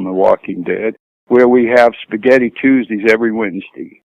The Walking Dead, where we have Spaghetti Tuesdays every Wednesday.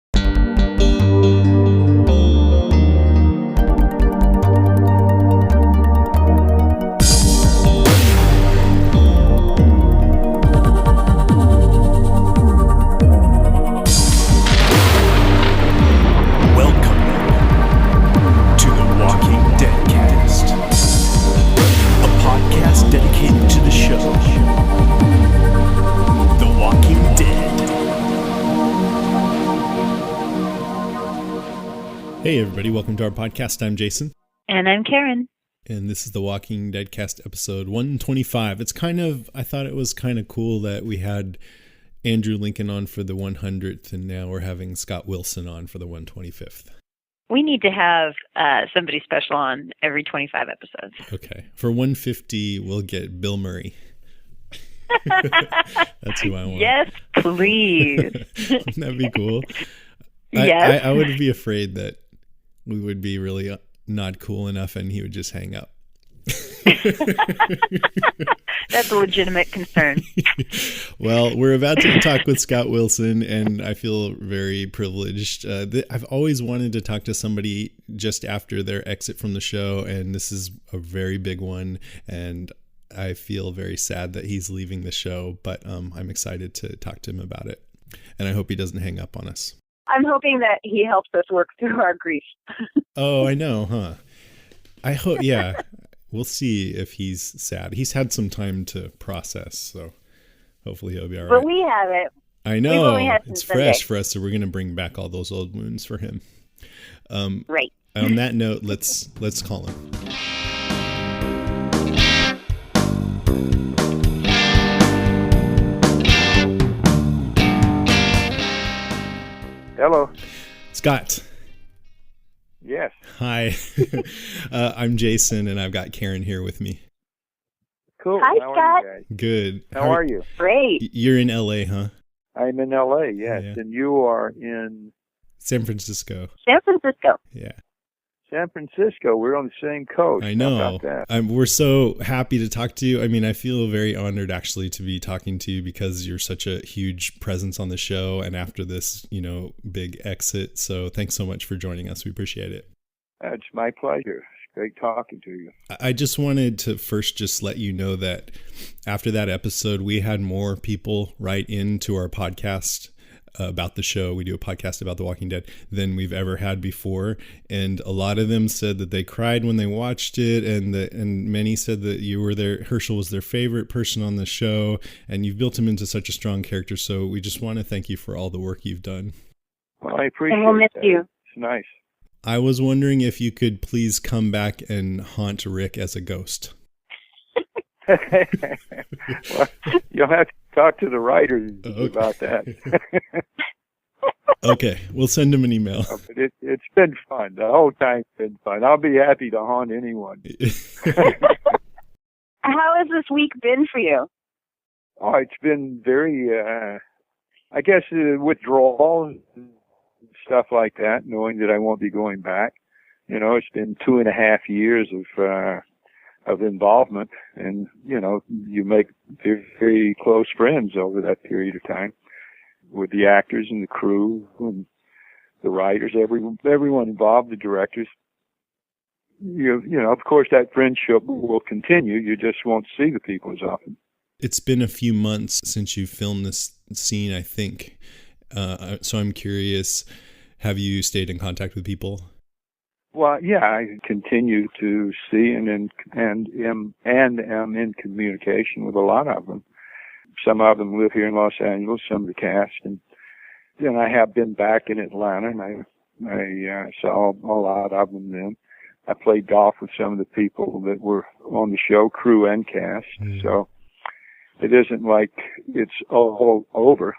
Hey everybody, welcome to our podcast. I'm Jason. And I'm Karen. And this is the Walking Dead cast episode 125. I thought it was kind of cool that we had Andrew Lincoln on for the 100th and now we're having Scott Wilson on for the 125th. We need to have somebody special on every 25 episodes. Okay. For 150, we'll get Bill Murray. That's who I want. Yes, please. Wouldn't that be cool? Yes. I would be afraid that we would be really not cool enough and he would just hang up. That's a legitimate concern. Well, we're about to talk with Scott Wilson, and I feel very privileged. I've always wanted to talk to somebody just after their exit from the show, and this is a very big one, and I feel very sad that he's leaving the show, but I'm excited to talk to him about it, and I hope he doesn't hang up on us. I'm hoping that he helps us work through our grief. Oh, I know, huh? I hope, yeah. We'll see if he's sad. He's had some time to process, so hopefully he'll be all right. But we haven't. I know. It's fresh for us, so we're going to bring back all those old wounds for him. Right. On that note, let's call him. Hello. Scott. Yes. Hi. I'm Jason, and I've got Karen here with me. Cool. Hi, How Scott. are you guys? Good. How are you? Great. You're in LA, huh? I'm in LA, yes. Yeah. And you are in San Francisco. San Francisco. Yeah. San Francisco. We're on the same coast. I know. How about that? We're so happy to talk to you. I mean, I feel very honored actually to be talking to you because you're such a huge presence on the show and after this, big exit. So thanks so much for joining us. We appreciate it. It's my pleasure. It's great talking to you. I just wanted to first just let you know that after that episode, we had more people write into our podcast about the show. We do a podcast about The Walking Dead than we've ever had before, and a lot of them said that they cried when they watched it, and many said that you were Herschel was their favorite person on the show, and you've built him into such a strong character. So we just want to thank you for all the work you've done. Well, I appreciate it. And we'll miss you. It's nice. I was wondering if you could please come back and haunt Rick as a ghost. Well, you'll have to talk to the writers about that. Okay, we'll send him an email. But it's been fun. The whole time's been fun. I'll be happy to haunt anyone. How has this week been for you? Oh, it's been very, I guess, withdrawal, stuff like that, knowing that I won't be going back. It's been 2.5 years of involvement, and you make very, very close friends over that period of time with the actors and the crew and the writers, everyone involved, the directors. Of course that friendship will continue. You just won't see the people as often. It's been a few months since you filmed this scene, I think. So I'm curious, have you stayed in contact with people? Well, yeah, I continue to see and am in communication with a lot of them. Some of them live here in Los Angeles, some of the cast, and then I have been back in Atlanta, and I saw a lot of them then. I played golf with some of the people that were on the show, crew and cast. So it isn't like it's all over.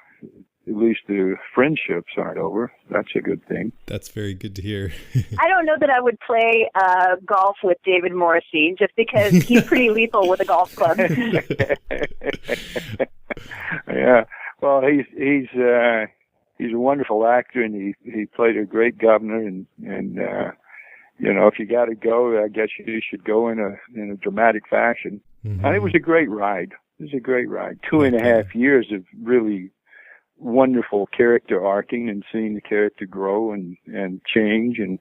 At least the friendships aren't over. That's a good thing. That's very good to hear. I don't know that I would play golf with David Morrissey just because he's pretty lethal with a golf club. Yeah. Well, he's a wonderful actor, and he played a great governor, and if you got to go, I guess you should go in a dramatic fashion. Mm-hmm. And it was a great ride. was a great ride. 2.5 years of really wonderful character arcing and seeing the character grow and change and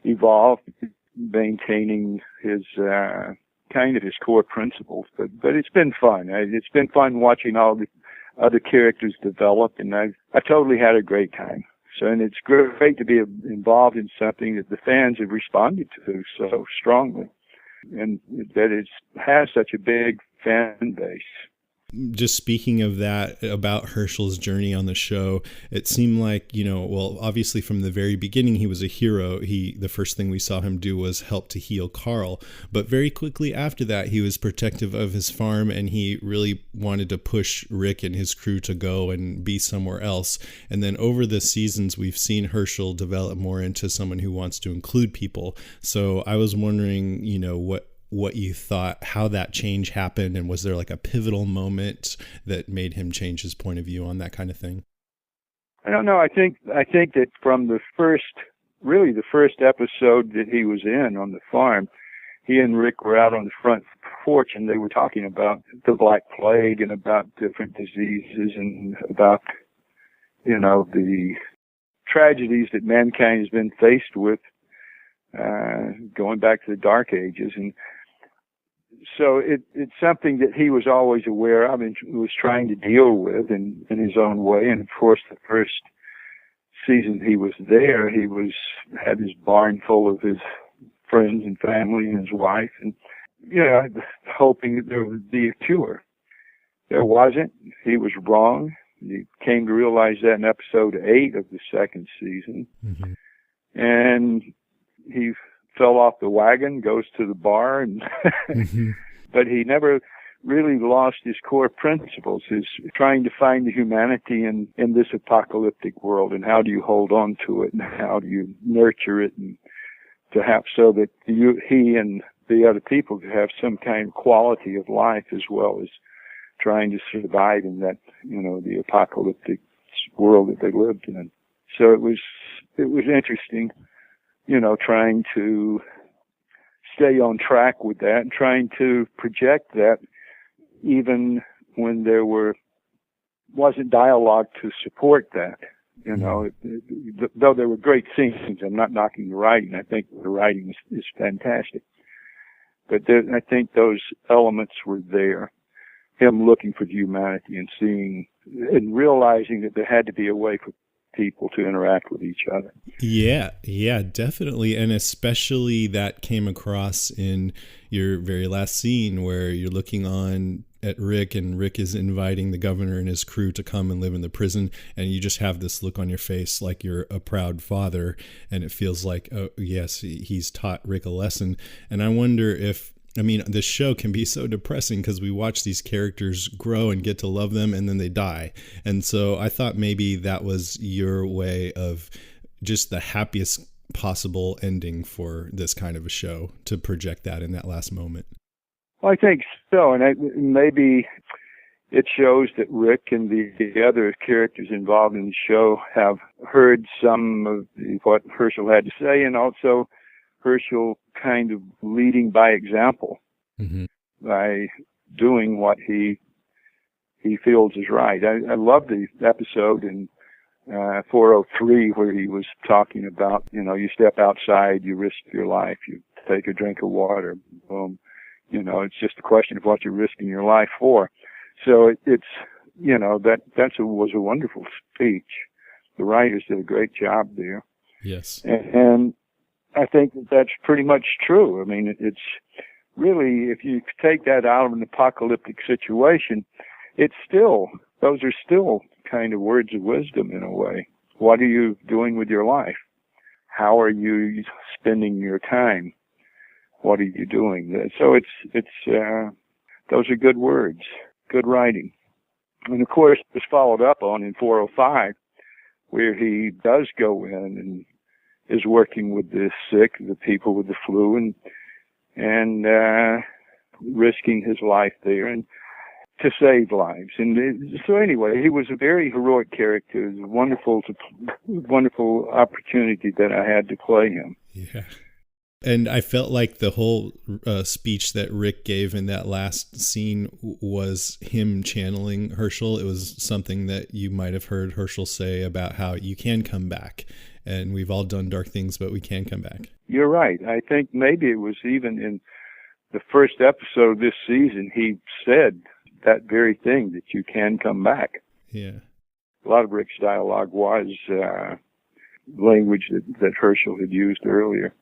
evolve, maintaining his kind of his core principles. But it's been fun. It's been fun watching all the other characters develop, and I totally had a great time. So, and it's great to be involved in something that the fans have responded to so strongly, and that it has such a big fan base. Just speaking of that, about Herschel's journey on the show, it seemed like, well, obviously from the very beginning, he was a hero. The first thing we saw him do was help to heal Carl. But very quickly after that, he was protective of his farm, and he really wanted to push Rick and his crew to go and be somewhere else. And then over the seasons, we've seen Herschel develop more into someone who wants to include people. So I was wondering, what you thought, how that change happened, and was there like a pivotal moment that made him change his point of view on that kind of thing? I don't know. I think that from the first episode that he was in on the farm, he and Rick were out on the front porch, and they were talking about the Black Plague and about different diseases and about, the tragedies that mankind has been faced with going back to the Dark Ages. And so it's something that he was always aware of and was trying to deal with in his own way. And of course, the first season he was there, he had his barn full of his friends and family and his wife, and hoping that there would be a cure. There wasn't. He was wrong. He came to realize that in episode 8 of the second season. Mm-hmm. And he fell off the wagon, goes to the bar, and mm-hmm. But he never really lost his core principles, his trying to find the humanity in this apocalyptic world, and how do you hold on to it, and how do you nurture it, and to have so that he and the other people could have some kind of quality of life, as well as trying to survive in that, the apocalyptic world that they lived in. So it was interesting, trying to stay on track with that and trying to project that even when there wasn't dialogue to support that. Though there were great scenes, I'm not knocking the writing. I think the writing is fantastic. But I think those elements were there. Him looking for the humanity and seeing and realizing that there had to be a way for people to interact with each other. Yeah, definitely. And especially that came across in your very last scene where you're looking on at Rick, and Rick is inviting the governor and his crew to come and live in the prison, and you just have this look on your face like you're a proud father, and it feels like, oh yes, he's taught Rick a lesson. And I wonder if, this show can be so depressing because we watch these characters grow and get to love them, and then they die. And so I thought maybe that was your way of just the happiest possible ending for this kind of a show, to project that in that last moment. Well, I think so. And maybe it shows that Rick and the other characters involved in the show have heard some of what Herschel had to say, and also Herschel kind of leading by example, mm-hmm. by doing what he feels is right. I love the episode in 403 where he was talking about, you step outside, you risk your life, you take a drink of water, boom. It's just a question of what you're risking your life for. So it's was a wonderful speech. The writers did a great job there. Yes. And I think that's pretty much true. It's really, if you take that out of an apocalyptic situation, those are still kind of words of wisdom in a way. What are you doing with your life? How are you spending your time? What are you doing? So it's those are good words, good writing. And of course, it was followed up on in 405, where he does go in and is working with the sick, the people with the flu, and risking his life there and to save lives. And so anyway, he was a very heroic character. It was a wonderful opportunity that I had to play him. Yeah. And I felt like the whole speech that Rick gave in that last scene was him channeling Herschel. It was something that you might have heard Herschel say about how you can come back. And we've all done dark things, but we can come back. You're right. I think maybe it was even in the first episode of this season, he said that very thing, that you can come back. Yeah. A lot of Rick's dialogue was language that Herschel had used earlier.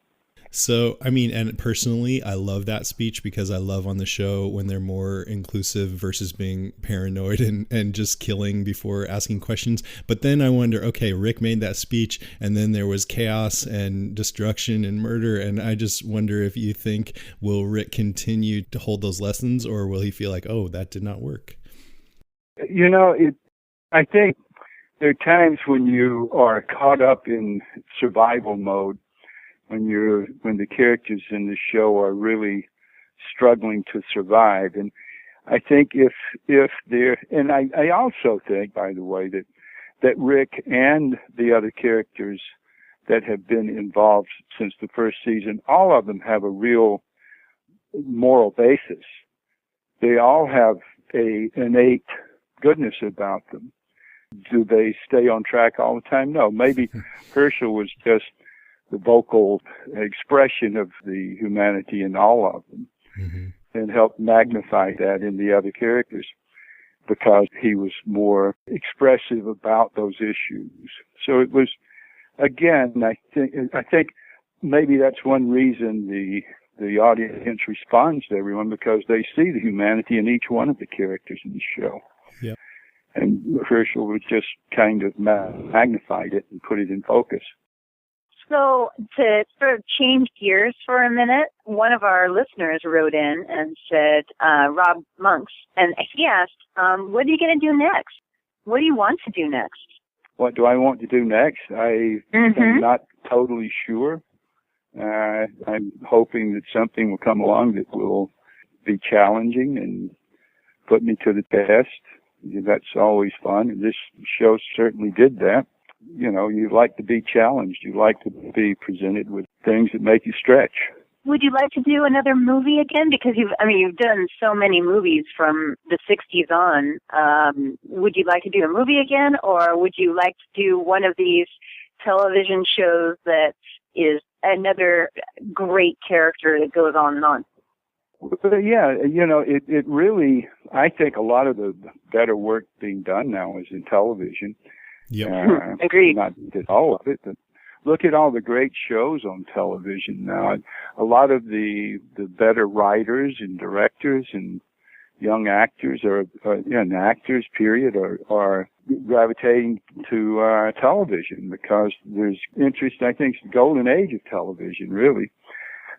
So, I mean, and personally, I love that speech because I love on the show when they're more inclusive versus being paranoid and just killing before asking questions. But then I wonder, okay, Rick made that speech and then there was chaos and destruction and murder. And I just wonder if you think, will Rick continue to hold those lessons, or will he feel like, oh, that did not work? You know, I think there are times when you are caught up in survival mode, when the characters in the show are really struggling to survive. And I think if they're, and I also think, by the way, that Rick and the other characters that have been involved since the first season, all of them have a real moral basis. They all have a innate goodness about them. Do they stay on track all the time? No. Maybe Herschel was just the vocal expression of the humanity in all of them, and helped magnify that in the other characters because he was more expressive about those issues. So it was, again, I think maybe that's one reason the audience responds to everyone, because they see the humanity in each one of the characters in the show. Yep. And Herschel was just kind of magnified it and put it in focus. So to sort of change gears for a minute, one of our listeners wrote in and said, Rob Monks, and he asked, what are you going to do next? What do you want to do next? What do I want to do next? I'm not totally sure. I'm hoping that something will come along that will be challenging and put me to the test. That's always fun, and this show certainly did that. You know, you like to be challenged. You like to be presented with things that make you stretch. Would you like to do another movie again? Because you've done so many movies from the 60s on. Would you like to do a movie again, or would you like to do one of these television shows that is another great character that goes on and on? But yeah, you know, it really, I think a lot of the better work being done now is in television. Yep. Agreed. Not all of it, but look at all the great shows on television now. A lot of the better writers and directors and young actors and actors, period, are gravitating to television because there's interest. I think it's the golden age of television, really.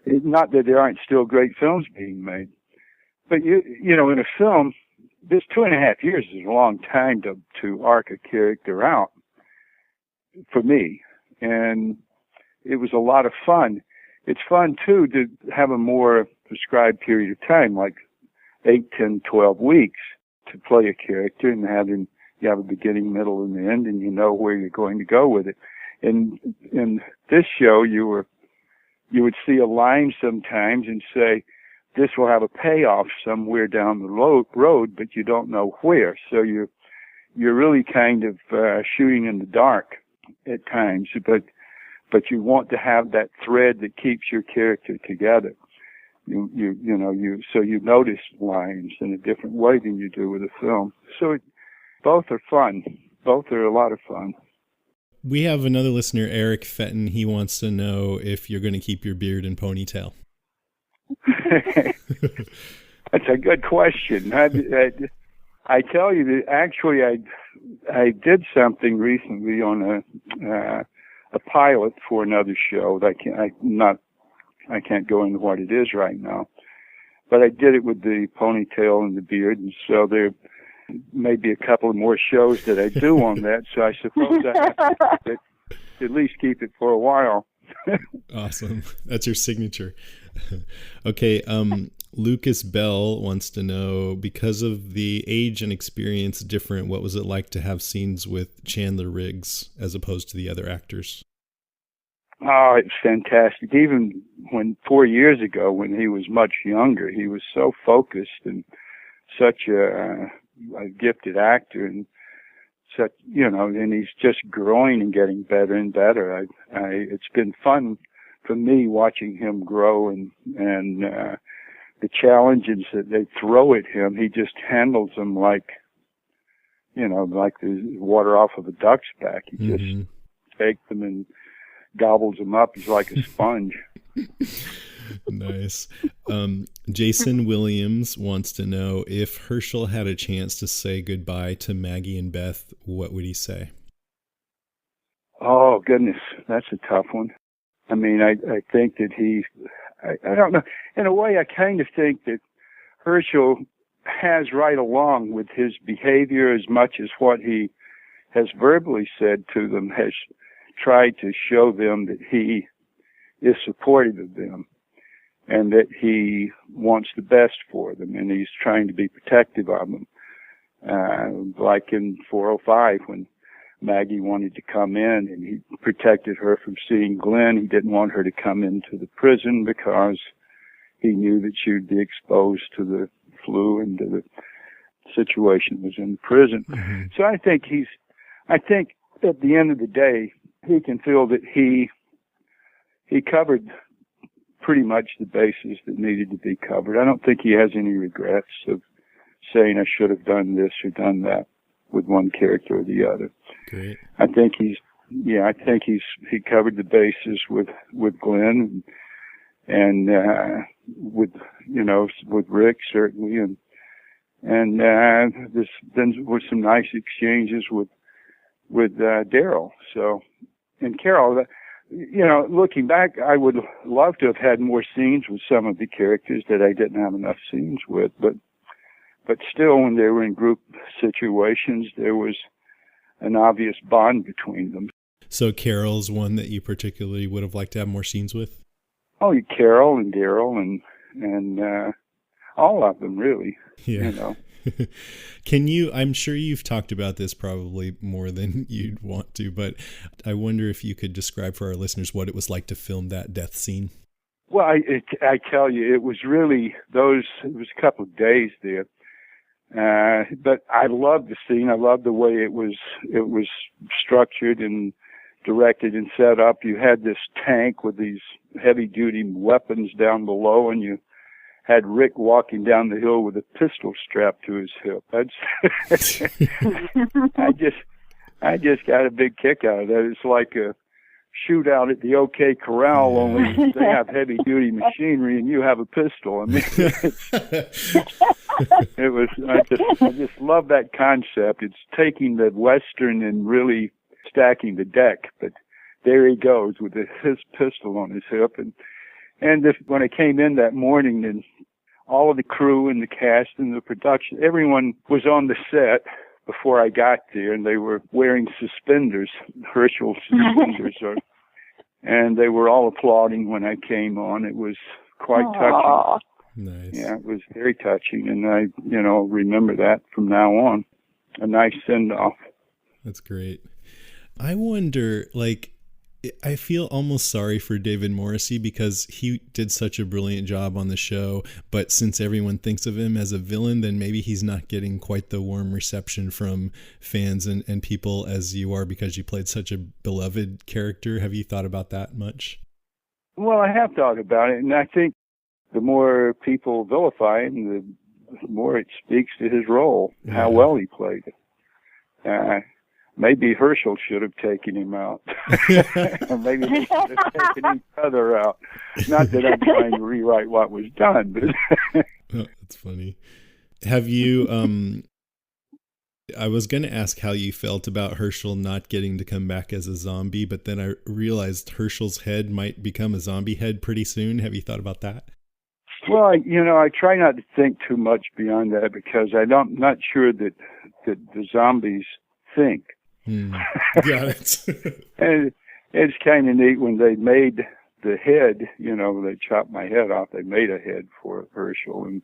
Not that there aren't still great films being made, but you know, in a film, this 2.5 years is a long time to arc a character out for me. And it was a lot of fun. It's fun too to have a more prescribed period of time, like 8, 10, 12 weeks to play a character and you have a beginning, middle, and end, and you know where you're going to go with it. And in this show, you would see a line sometimes and say, this will have a payoff somewhere down the road, but you don't know where. So you're really kind of shooting in the dark at times, but you want to have that thread that keeps your character together. So you notice lines in a different way than you do with a film. So both are fun. Both are a lot of fun. We have another listener, Eric Fenton. He wants to know if you're going to keep your beard and ponytail. That's a good question. I tell you that actually I did something recently on a pilot for another show that I can't go into what it is right now, but I did it with the ponytail and the beard, and so there may be a couple of more shows that I do on that. So I suppose I have to at least keep it for a while. Awesome. That's your signature. Okay. Lucas Bell wants to know, because of the age and experience different, what was it like to have scenes with Chandler Riggs as opposed to the other actors? Oh, it's fantastic. Even when 4 years ago, when he was much younger, he was so focused and such a gifted actor, and such, and he's just growing and getting better and better. It's been fun for me watching him grow, and the challenges that they throw at him, he just handles them like the water off of a duck's back. He just takes them and gobbles them up. He's like a sponge. Nice. Jason Williams wants to know, if Herschel had a chance to say goodbye to Maggie and Beth, what would he say? Oh, goodness. That's a tough one. I mean, I think that I don't know. In a way, I kind of think that Herschel has right along with his behavior, as much as what he has verbally said to them, has tried to show them that he is supportive of them and that he wants the best for them, and he's trying to be protective of them. Like in 405, when Maggie wanted to come in and he protected her from seeing Glenn. He didn't want her to come into the prison because he knew that she would be exposed to the flu and to the situation was in the prison. Mm-hmm. So I think at the end of the day, he can feel that he covered pretty much the bases that needed to be covered. I don't think he has any regrets of saying I should have done this or done that with one character or the other. Great. I think he covered the bases with Glenn and with Rick certainly, and there's been with some nice exchanges with Daryl. So, and Carol, looking back, I would love to have had more scenes with some of the characters that I didn't have enough scenes with, but still, when they were in group situations, there was an obvious bond between them. So Carol's one that you particularly would have liked to have more scenes with? Oh, Carol and Daryl and all of them, really. Yeah. I'm sure you've talked about this probably more than you'd want to, but I wonder if you could describe for our listeners what it was like to film that death scene. Well, I tell you, it was really it was a couple of days there. But I loved the scene. I loved the way it was structured and directed and set up. You had this tank with these heavy duty weapons down below, and you had Rick walking down the hill with a pistol strapped to his hip. I just got a big kick out of that. It's like a shootout at the OK Corral, only they have heavy duty machinery and you have a pistol. I mean, I just love that concept. It's taking the Western and really stacking the deck, but there he goes with his pistol on his hip. And when I came in that morning, and all of the crew and the cast and the production, everyone was on the set before I got there, and they were wearing suspenders, Herschel suspenders, and they were all applauding when I came on. It was quite touching. Nice. Yeah, it was very touching, and I, remember that from now on. A nice send-off. That's great. I wonder, I feel almost sorry for David Morrissey because he did such a brilliant job on the show, but since everyone thinks of him as a villain, then maybe he's not getting quite the warm reception from fans and people as you are because you played such a beloved character. Have you thought about that much? Well, I have thought about it, and I think the more people vilify him, the more it speaks to his role, how well he played it. Maybe Herschel should have taken him out. Or maybe they should have taken each other out. Not that I'm trying to rewrite what was done, but oh, that's funny. Have you I was going to ask how you felt about Herschel not getting to come back as a zombie, but then I realized Herschel's head might become a zombie head pretty soon. Have you thought about that? Well, I try not to think too much beyond that because I'm not sure that the zombies think. Got it. And it's kind of neat when they made the head, they chopped my head off. They made a head for Herschel, and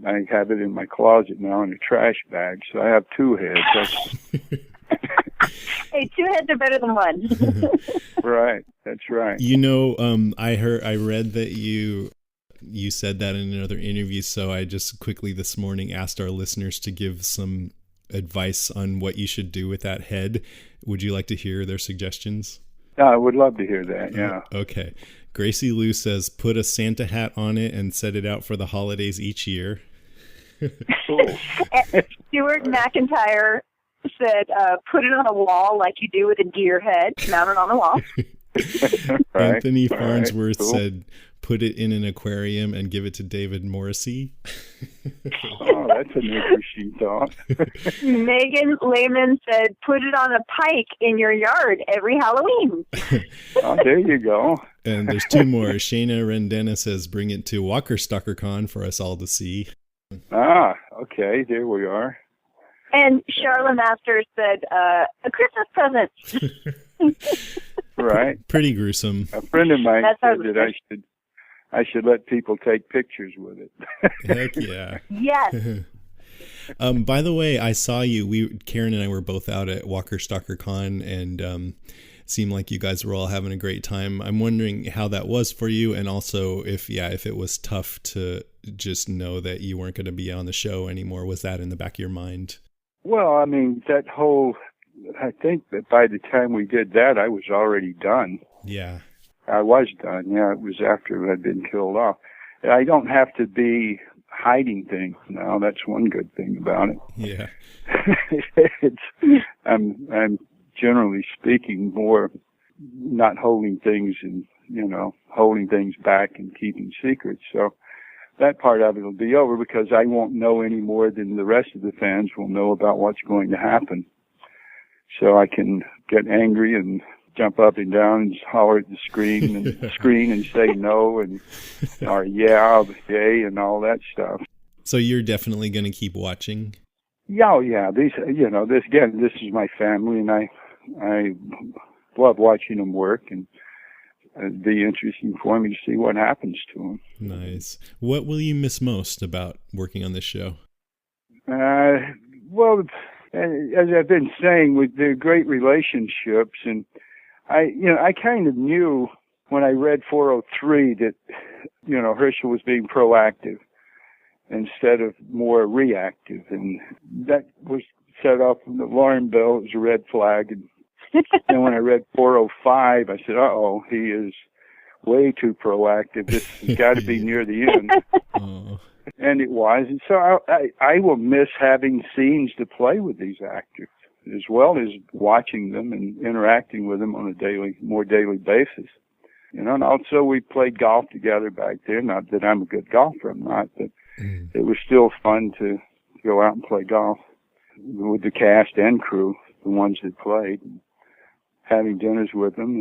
I have it in my closet now in a trash bag. So I have two heads. Hey, say two heads are better than one. Right. That's right. I read that you said that in another interview, so I just quickly this morning asked our listeners to give some advice on what you should do with that head. Would you like to hear their suggestions? I would love to hear that, yeah. Okay. Gracie Lou says, put a Santa hat on it and set it out for the holidays each year. Cool. Stuart McIntyre said, put it on a wall like you do with a deer head, mount it on the wall. Right. Anthony Farnsworth Cool. said, put it in an aquarium and give it to David Morrissey. Oh, that's an interesting thought. Megan Lehman said, put it on a pike in your yard every Halloween. Oh, there you go. And there's two more. Shayna Rendena says, bring it to Walker Stalker Con for us all to see. Ah, okay, there we are. And Charlotte Masters said, a Christmas present. Right. Pretty gruesome. A friend of mine That's said our- that I should let people take pictures with it. Heck yeah. Yes. By the way, I saw you. Karen and I were both out at Walker Stalker Con, and it seemed like you guys were all having a great time. I'm wondering how that was for you, and also if it was tough to just know that you weren't going to be on the show anymore. Was that in the back of your mind? Well, I mean, I think that by the time we did that, I was already done. Yeah. I was done. Yeah, it was after I'd been killed off. I don't have to be hiding things now. That's one good thing about it. Yeah. I'm generally speaking more not holding things and, holding things back and keeping secrets. So that part of it will be over because I won't know any more than the rest of the fans will know about what's going to happen. So I can get angry and jump up and down and holler at the screen and say no or yeah, yay, and all that stuff. So you're definitely going to keep watching? Yeah, this is my family, and I love watching them work, and it'd be interesting for me to see what happens to them. Nice. What will you miss most about working on this show? Well, as I've been saying, with the great relationships, and I kind of knew when I read 403 that, Herschel was being proactive instead of more reactive. And that was set off an alarm bell. It was a red flag. And then when I read 405, I said, uh-oh, he is way too proactive. This has got to be near the end. Oh. And it was. And so I will miss having scenes to play with these actors, as well as watching them and interacting with them on a more daily basis. And also we played golf together back there. Not that I'm a good golfer, I'm not, but it was still fun to go out and play golf with the cast and crew, the ones that played, and having dinners with them.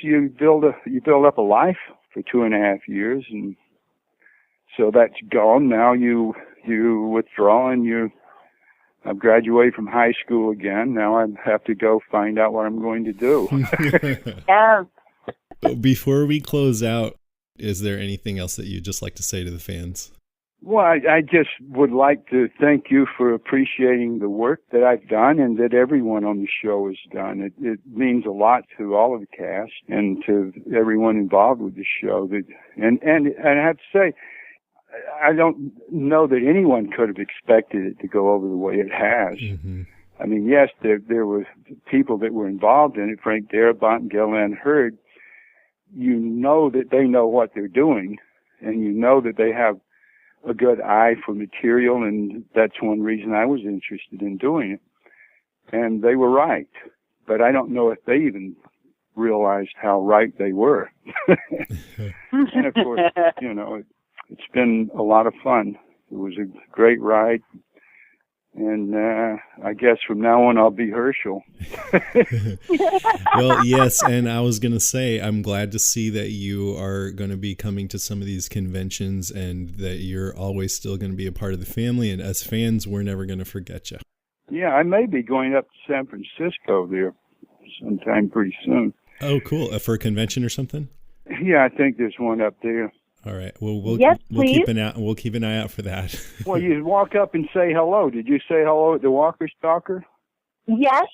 You build up a life for 2.5 years, and so that's gone. Now you withdraw and I've graduated from high school again. Now I have to go find out what I'm going to do. Yeah. Before we close out, is there anything else that you'd just like to say to the fans? Well, I just would like to thank you for appreciating the work that I've done and that everyone on the show has done. It means a lot to all of the cast and to everyone involved with the show. And I have to say, I don't know that anyone could have expected it to go over the way it has. Mm-hmm. I mean, yes, there were people that were involved in it, Frank Darabont and Gillian Hurd. You know that they know what they're doing, and you know that they have a good eye for material, and that's one reason I was interested in doing it. And they were right, but I don't know if they even realized how right they were. And of course, it's been a lot of fun. It was a great ride. And I guess from now on, I'll be Herschel. Well, yes, and I was going to say, I'm glad to see that you are going to be coming to some of these conventions and that you're always still going to be a part of the family. And as fans, we're never going to forget you. Yeah, I may be going up to San Francisco there sometime pretty soon. Oh, cool. For a convention or something? Yeah, I think there's one up there. All right. Well, we'll keep an eye out for that. Well, you walk up and say hello. Did you say hello at the Walker Stalker? Yes,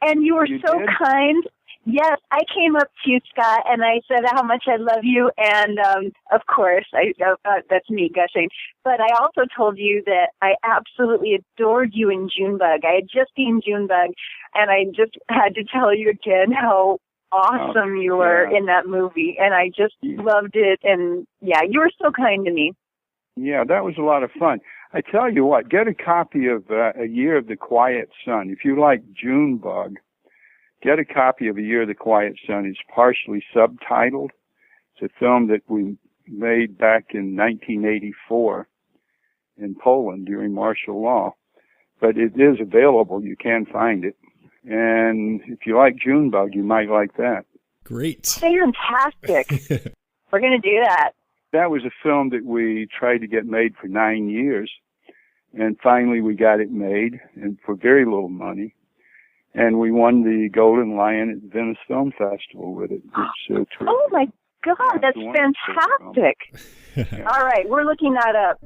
And you were You so did? kind. Yes, I came up to you, Scott, and I said how much I love you. And, of course, that's me gushing. But I also told you that I absolutely adored you in Junebug. I had just seen Junebug, and I just had to tell you again how awesome you were in that movie. And I just loved it. And, yeah, you were so kind to me. Yeah, that was a lot of fun. I tell you what, get a copy of A Year of the Quiet Sun. If you like Junebug, get a copy of A Year of the Quiet Sun. It's partially subtitled. It's a film that we made back in 1984 in Poland during martial law. But it is available. You can find it. And if you like Junebug, you might like that. Great. Fantastic. We're going to do that. That was a film that we tried to get made for 9 years. And finally we got it made, and for very little money. And we won the Golden Lion at the Venice Film Festival with it. It's oh, my God, that's fantastic. All right, we're looking that up.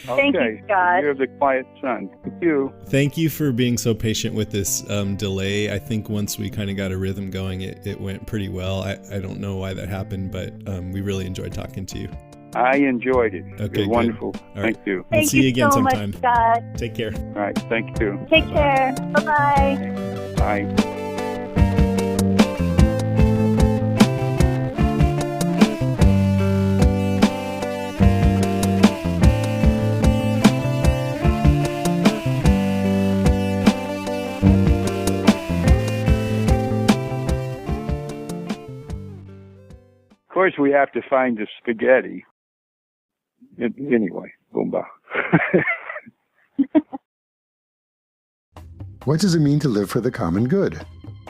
Thank you, Scott. Year of the Quiet Sun. Thank you. Thank you for being so patient with this delay. I think once we kind of got a rhythm going, it went pretty well. I don't know why that happened, but we really enjoyed talking to you. I enjoyed it. Okay, it was wonderful. Right. Thank you. We'll see you again so sometime. Much, Scott. Take care. All right. Thank you. Take care. Bye-bye. Bye. Of course, we have to find the spaghetti. Anyway, boomba. What does it mean to live for the common good?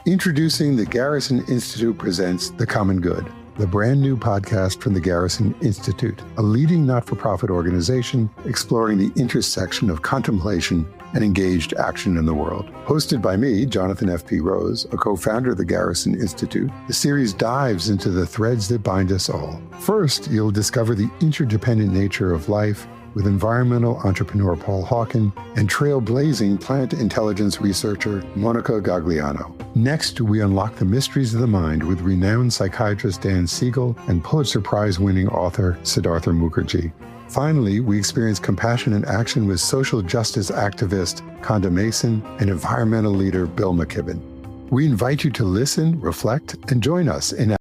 Introducing the Garrison Institute presents The Common Good, the brand new podcast from the Garrison Institute, a leading not-for-profit organization exploring the intersection of contemplation and engaged action in the world. Hosted by me, Jonathan F.P. Rose, a co-founder of the Garrison Institute, the series dives into the threads that bind us all. First, you'll discover the interdependent nature of life with environmental entrepreneur Paul Hawken and trailblazing plant intelligence researcher Monica Gagliano. Next, we unlock the mysteries of the mind with renowned psychiatrist Dan Siegel and Pulitzer Prize-winning author Siddhartha Mukherjee. Finally, we experience compassion and action with social justice activist Conda Mason and environmental leader Bill McKibben. We invite you to listen, reflect, and join us in